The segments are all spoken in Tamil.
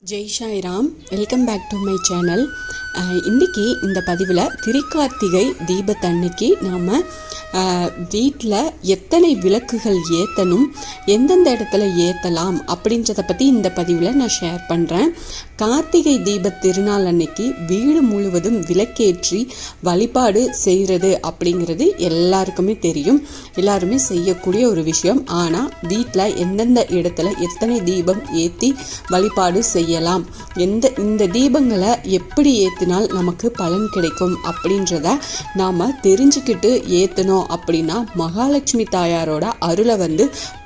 Jai Sairam. Welcome back to my channel. இன்றைக்கி இந்த பதிவில் திருக்கார்த்திகை தீபத்தன்னைக்கு நாம் வீட்டில் எத்தனை விளக்குகள் ஏற்றணும், எந்தெந்த இடத்துல ஏற்றலாம் அப்படின்றத பற்றி இந்த பதிவில் நான் ஷேர் பண்ணுறேன். கார்த்திகை தீப திருநாள் அன்னைக்கு வீடு முழுவதும் விளக்கேற்றி வழிபாடு செய்கிறது அப்படிங்கிறது எல்லாருக்குமே தெரியும், எல்லாருமே செய்யக்கூடிய ஒரு விஷயம். ஆனால் வீட்டில் எந்தெந்த இடத்துல எத்தனை தீபம் ஏற்றி வழிபாடு செய்யலாம், இந்த தீபங்களை எப்படி ஏற்றினால் நமக்கு பலன் கிடைக்கும் அப்படின்றத நாம் தெரிஞ்சுக்கிட்டு ஏற்றணும் அப்படின்னா மகாலட்சுமி தாயாரோட அருளை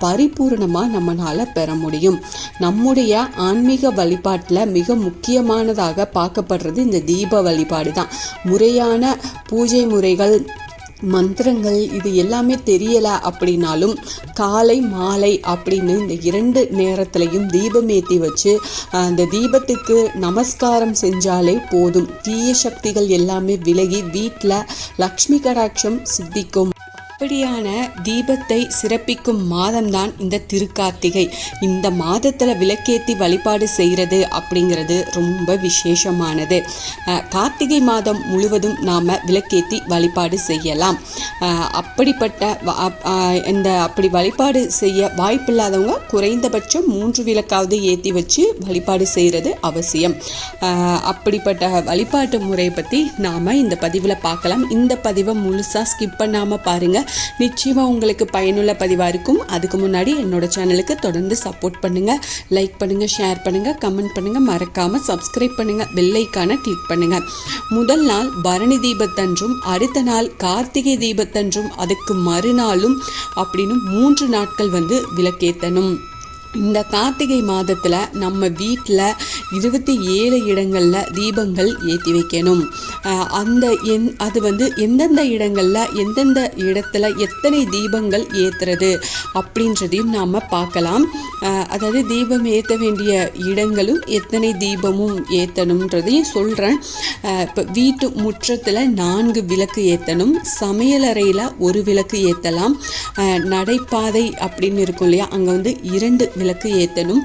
பரிபூர்ணமாக நம்மளால் பெற முடியும். நம்முடைய ஆன்மீக வழிபாட்டில் மிக முக்கியமானதாக பார்க்கப்படுறது இந்த தீப வழிபாடு தான். முறையான பூஜை முறைகள், மந்திரங்கள் இது எல்லாமே தெரியலை அப்படின்னாலும் காலை மாலை அப்படின்னு இந்த 2 நேரத்துலையும் தீபம் ஏற்றி வச்சு அந்த தீபத்துக்கு நமஸ்காரம் செஞ்சாலே போதும். தீய சக்திகள் எல்லாமே விலகி வீட்டில் லக்ஷ்மி கடாட்சம் சித்திக்கும். அப்படியான தீபத்தை சிறப்பிக்கும் மாதம்தான் இந்த திருக்கார்த்திகை. இந்த மாதத்தில் விளக்கேற்றி வழிபாடு செய்கிறது அப்படிங்கிறது ரொம்ப விசேஷமானது. கார்த்திகை மாதம் முழுவதும் நாம் விளக்கேற்றி வழிபாடு செய்யலாம். அப்படி வழிபாடு செய்ய வாய்ப்பில்லாதவங்க குறைந்தபட்சம் 3 விளக்காவது ஏற்றி வச்சு வழிபாடு செய்கிறது அவசியம். அப்படிப்பட்ட வழிபாட்டு முறையை பற்றி நாம் இந்த பதிவில் பார்க்கலாம். இந்த பதிவை முழுசாக ஸ்கிப் பண்ணாமல் பாருங்கள், நிச்சயமாக உங்களுக்கு பயனுள்ள பதிவாக இருக்கும். அதுக்கு முன்னாடி என்னோட சேனலுக்கு தொடர்ந்து சப்போர்ட் பண்ணுங்கள், லைக் பண்ணுங்கள், ஷேர் பண்ணுங்கள், கமெண்ட் பண்ணுங்கள், மறக்காமல் சப்ஸ்கிரைப் பண்ணுங்கள், பெல் ஐக்கானை கிளிக் பண்ணுங்கள். முதல் நாள் பரணி தீபத்தன்றும், அடுத்த நாள் கார்த்திகை தீபத்தன்றும், அதுக்கு மறுநாளும் அப்படின்னு 3 நாட்கள் விளக்கேற்றணும். இந்த கார்த்திகை மாதத்தில் நம்ம வீட்டில் 27 இடங்களில் தீபங்கள் ஏற்றி வைக்கணும். அது எந்தெந்த இடங்களில் எந்தெந்த இடத்துல எத்தனை தீபங்கள் ஏற்றுறது அப்படின்றதையும் நாம் பார்க்கலாம். அதாவது தீபம் ஏற்ற வேண்டிய இடங்களும் எத்தனை தீபமும் ஏற்றணுன்றதையும் சொல்கிறேன். இப்போ வீட்டு முற்றத்தில் 4 விளக்கு ஏற்றணும், சமையலறையில் 1 விளக்கு ஏற்றலாம், நடைபாதை அப்படின்னு இருக்கும் இல்லையா, அங்கே 2 விளக்கு ஏற்றணும்,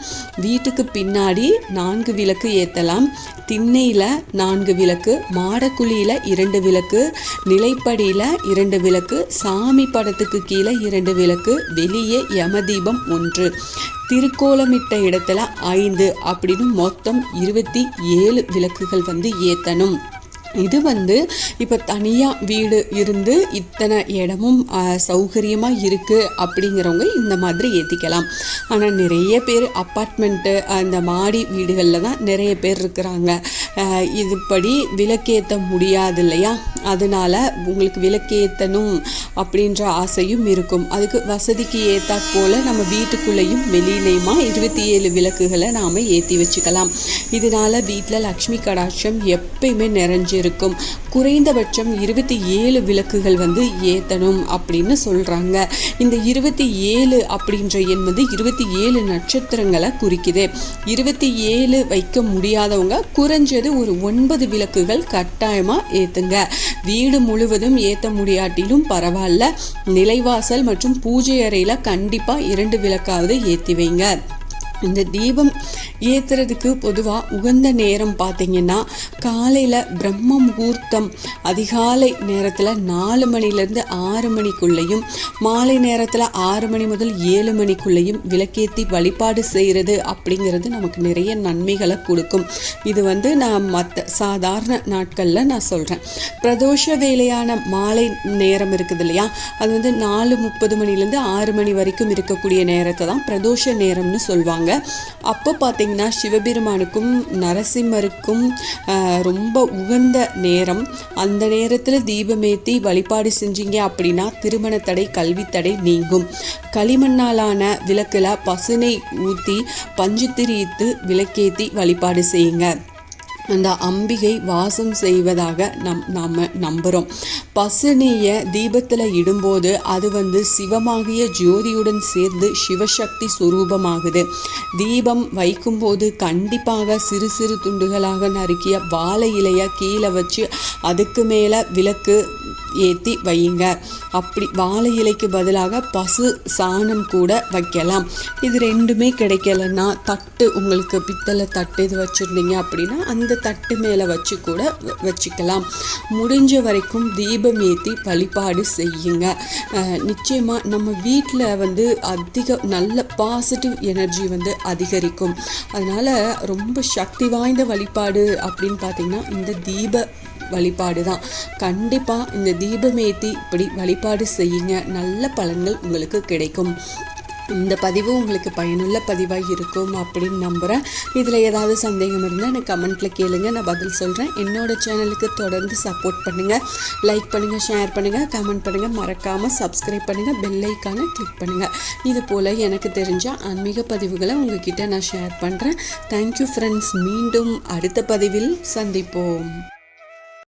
வீட்டுக்கு பின்னாடி 4 விளக்கு ஏற்றலாம், திண்ணையில் 4 விளக்கு, மாடக்குழியில் 2 விளக்கு, நிலைப்படியில் 2 விளக்கு, சாமி படத்துக்கு கீழே 2 விளக்கு, வெளியே யமதீபம் 1, திருக்கோலமிட்ட இடத்துல 5 அப்படின்னு மொத்தம் 27 விளக்குகள் ஏற்றணும். இது இப்போ தனியாக வீடு இருந்து இத்தனை இடமும் சௌகரியமாக இருக்குது அப்படிங்கிறவங்க இந்த மாதிரி ஏற்றிக்கலாம். ஆனால் நிறைய பேர் அப்பார்ட்மெண்ட்டு அந்த மாடி வீடுகளில் தான் நிறைய பேர் இருக்கிறாங்க. இதுபடி விளக்கேற்ற முடியாது இல்லையா, அதனால் உங்களுக்கு விளக்கேற்றணும் அப்படின்ற ஆசையும் இருக்கும். அதுக்கு வசதிக்கு ஏற்றா போல் நம்ம வீட்டுக்குள்ளேயும் வெளியிலையுமா 27 விளக்குகளை நாம் ஏற்றி வச்சுக்கலாம். இதனால் வீட்டில் லக்ஷ்மி கடாட்சம் எப்பயுமே நிறைஞ்சிருக்கும். குறைந்தபட்சம் 27 விளக்குகள் ஏற்றணும் அப்படின்னு சொல்கிறாங்க. இந்த 27 அப்படின்ற எண் 27 நட்சத்திரங்களை குறிக்குது. 27 வைக்க முடியாதவங்க குறைஞ்சது ஒரு 9 விளக்குகள் கட்டாயமாக ஏற்றுங்க. வீடு முழுவதும் ஏற்ற முடியாட்டிலும் பரவாயில்ல, நிலைவாசல் மற்றும் பூஜை அறையில் கண்டிப்பாக 2 விளக்காவது ஏற்றி வைங்க. இந்த தீபம் ஏற்றுறதுக்கு பொதுவாக உகந்த நேரம் பார்த்திங்கன்னா காலையில் பிரம்ம முகூர்த்தம் அதிகாலை நேரத்தில் 4 மணிலேருந்து 6 மணிக்குள்ளேயும், மாலை நேரத்தில் 6 மணி முதல் 7 மணிக்குள்ளேயும் விளக்கேற்றி வழிபாடு செய்கிறது அப்படிங்கிறது நமக்கு நிறைய நன்மைகளை கொடுக்கும். இது நான் மற்ற சாதாரண நாட்களில் நான் சொல்கிறேன். பிரதோஷ வேலையான மாலை நேரம் இருக்குது இல்லையா, அது 4:30 மணிலேருந்து 6 மணி வரைக்கும் இருக்கக்கூடிய நேரத்தை தான் பிரதோஷ நேரம்னு சொல்லுவாங்க. அப்போ பார்த்தீங்கன்னா சிவபெருமானுக்கும் நரசிம்மருக்கும் ரொம்ப உகந்த நேரம். அந்த நேரத்தில் தீபமேற்றி வழிபாடு செஞ்சீங்க அப்படின்னா திருமண தடை, கல்வி தடை நீங்கும். களிமண்ணாலான விளக்கில் பசுனை ஊற்றி பஞ்சுத்திரித்து விளக்கேற்றி வழிபாடு செய்யுங்க. அந்த அம்பிகை வாசம் செய்வதாக நாம் நம்புகிறோம். பசுனையை தீபத்தில் இடும்போது அது சிவமாகிய ஜோதியுடன் சேர்ந்து சிவசக்தி சுரூபமாகுது. தீபம் வைக்கும்போது கண்டிப்பாக சிறு சிறு துண்டுகளாக நறுக்கிய வாழை இலையை கீழே வச்சு அதுக்கு மேலே விளக்கு ஏற்றி வையுங்க. அப்படி வாழை இலைக்கு பதிலாக பசு சாணம் கூட வைக்கலாம். இது ரெண்டுமே கிடைக்கலன்னா தட்டு, உங்களுக்கு பித்தளை தட்டு இது வச்சுருந்தீங்க அப்படின்னா அந்த தட்டு மேலே வச்சு கூட வச்சுக்கலாம். முடிஞ்ச வரைக்கும் தீபம் ஏற்றி வழிபாடு செய்யுங்க. நிச்சயமாக நம்ம வீட்டில் அதிக நல்ல பாசிட்டிவ் எனர்ஜி அதிகரிக்கும். அதனால் ரொம்ப சக்தி வாய்ந்த வழிபாடு அப்படின்னு பார்த்திங்கன்னா இந்த தீப வழிபாடு தான். கண்டிப்பாக இந்த தீபமேத்தி இப்படி வழிபாடு செய்யுங்க, நல்ல பலன்கள் உங்களுக்கு கிடைக்கும். இந்த பதிவு உங்களுக்கு பயனுள்ள பதிவாக இருக்கும் அப்படின்னு நம்புகிறேன். இதில் ஏதாவது சந்தேகம் இருந்தால் எனக்கு கமெண்ட்டில் கேளுங்க, நான் பதில் சொல்கிறேன். என்னோடய சேனலுக்கு தொடர்ந்து சப்போர்ட் பண்ணுங்கள், லைக் பண்ணுங்கள், ஷேர் பண்ணுங்கள், கமெண்ட் பண்ணுங்கள், மறக்காமல் சப்ஸ்கிரைப் பண்ணுங்கள், பெல் ஐக்கானை கிளிக் பண்ணுங்கள். இது போல் எனக்கு தெரிஞ்ச ஆன்மீக பதிவுகளை உங்ககிட்ட நான் ஷேர் பண்ணுறேன். Thank you friends. மீண்டும் அடுத்த பதிவில் சந்திப்போம்.